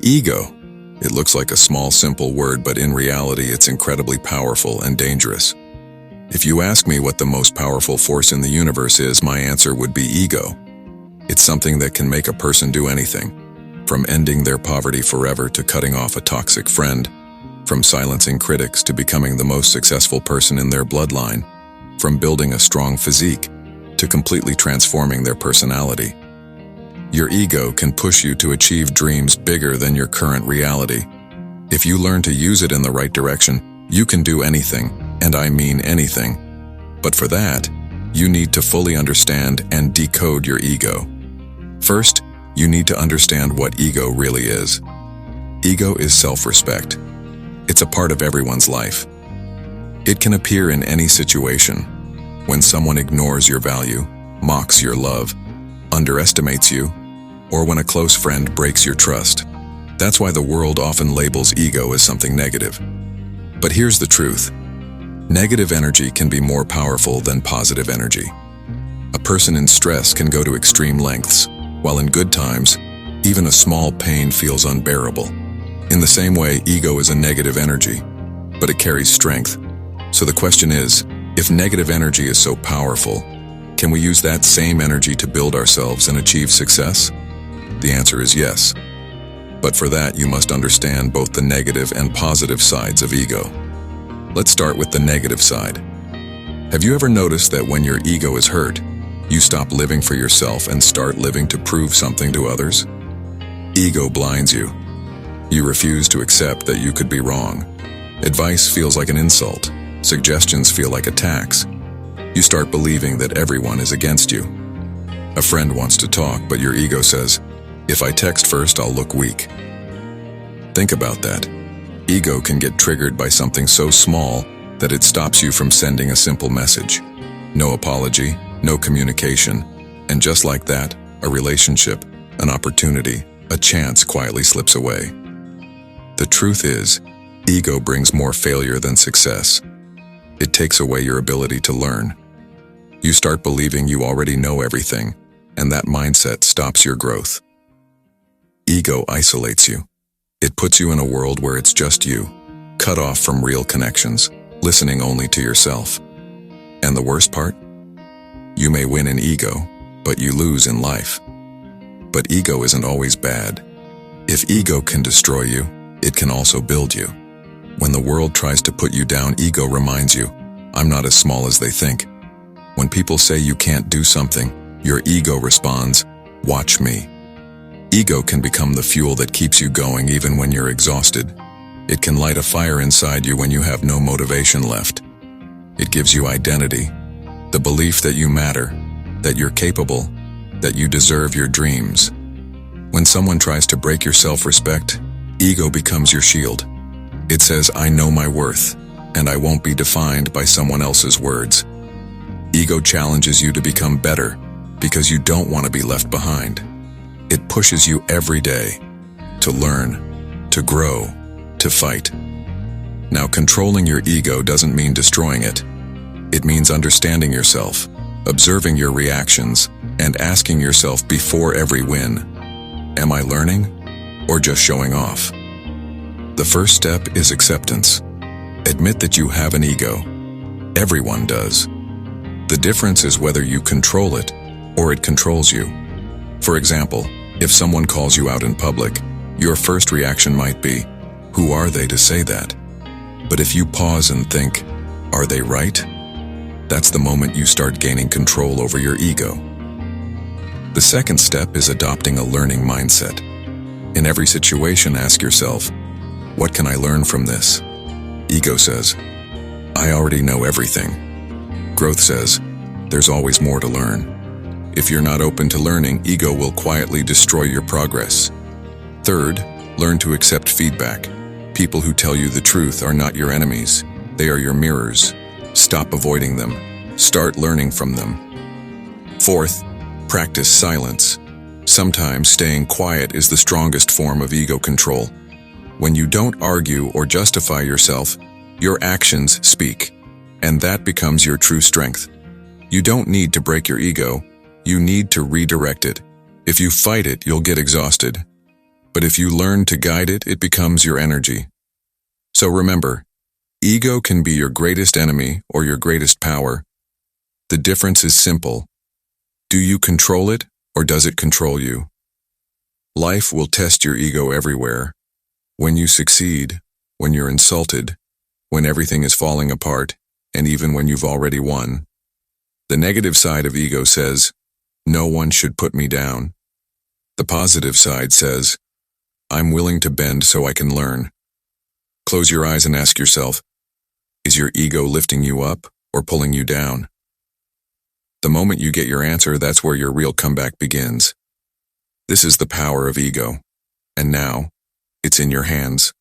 Ego. It looks like a small, simple word, but in reality, it's incredibly powerful and dangerous. If you ask me what the most powerful force in the universe is, my answer would be ego. It's something that can make a person do anything, from ending their poverty forever to cutting off a toxic friend, from silencing critics to becoming the most successful person in their bloodline, from building a strong physique to completely transforming their personality. Your ego can push you to achieve dreams bigger than your current reality. If you learn to use it in the right direction, you can do anything, and I mean anything. But for that, you need to fully understand and decode your ego. First, you need to understand what ego really is. Ego is self-respect. It's a part of everyone's life. It can appear in any situation. When someone ignores your value, mocks your love, underestimates you, or when a close friend breaks your trust. That's why the world often labels ego as something negative. But here's the truth. Negative energy can be more powerful than positive energy. A person in stress can go to extreme lengths, while in good times, even a small pain feels unbearable. In the same way, ego is a negative energy, but it carries strength. So the question is, if negative energy is so powerful, can we use that same energy to build ourselves and achieve success? The answer is yes. But for that, you must understand both the negative and positive sides of ego. Let's start with the negative side. Have you ever noticed that when your ego is hurt, you stop living for yourself and start living to prove something to others? Ego blinds you. You refuse to accept that you could be wrong. Advice feels like an insult. Suggestions feel like attacks. You start believing that everyone is against you. A friend wants to talk, but your ego says, "If I text first, I'll look weak." Think about that. Ego can get triggered by something so small that it stops you from sending a simple message. No apology, no communication, and just like that, a relationship, an opportunity, a chance quietly slips away. The truth is, ego brings more failure than success. It takes away your ability to learn. You start believing you already know everything, and that mindset stops your growth. Ego isolates you. It puts you in a world where it's just you, cut off from real connections, listening only to yourself. And the worst part? You may win in ego, but you lose in life. But ego isn't always bad. If ego can destroy you, it can also build you. When the world tries to put you down, ego reminds you, "I'm not as small as they think." When people say you can't do something, your ego responds, "Watch me." Ego can become the fuel that keeps you going even when you're exhausted. It can light a fire inside you when you have no motivation left. It gives you identity, the belief that you matter, that you're capable, that you deserve your dreams. When someone tries to break your self-respect, ego becomes your shield. It says, "I know my worth, and I won't be defined by someone else's words." Ego challenges you to become better because you don't want to be left behind. It pushes you every day to learn, to grow, to fight. Now, controlling your ego doesn't mean destroying it. It means understanding yourself, observing your reactions, and asking yourself before every win, am I learning or just showing off? The first step is acceptance. Admit that you have an ego. Everyone does. The difference is whether you control it or it controls you. For example, if someone calls you out in public, your first reaction might be, "Who are they to say that?" But if you pause and think, "Are they right?" That's the moment you start gaining control over your ego. The second step is adopting a learning mindset. In every situation, ask yourself, what can I learn from this? Ego says, I already know everything. Growth says, there's always more to learn. If you're not open to learning, ego will quietly destroy your progress. Third, learn to accept feedback. People who tell you the truth are not your enemies. They are your mirrors. Stop avoiding them. Start learning from them. Fourth, practice silence. Sometimes staying quiet is the strongest form of ego control. When you don't argue or justify yourself, your actions speak, and that becomes your true strength. You don't need to break your ego, you need to redirect it. If you fight it, you'll get exhausted. But if you learn to guide it, it becomes your energy. So remember, ego can be your greatest enemy or your greatest power. The difference is simple. Do you control it, or does it control you? Life will test your ego everywhere. When you succeed, when you're insulted, when everything is falling apart, and even when you've already won. The negative side of ego says, "No one should put me down." The positive side says, "I'm willing to bend so I can learn." Close your eyes and ask yourself, is your ego lifting you up or pulling you down? The moment you get your answer, that's where your real comeback begins. This is the power of ego. And now, it's in your hands.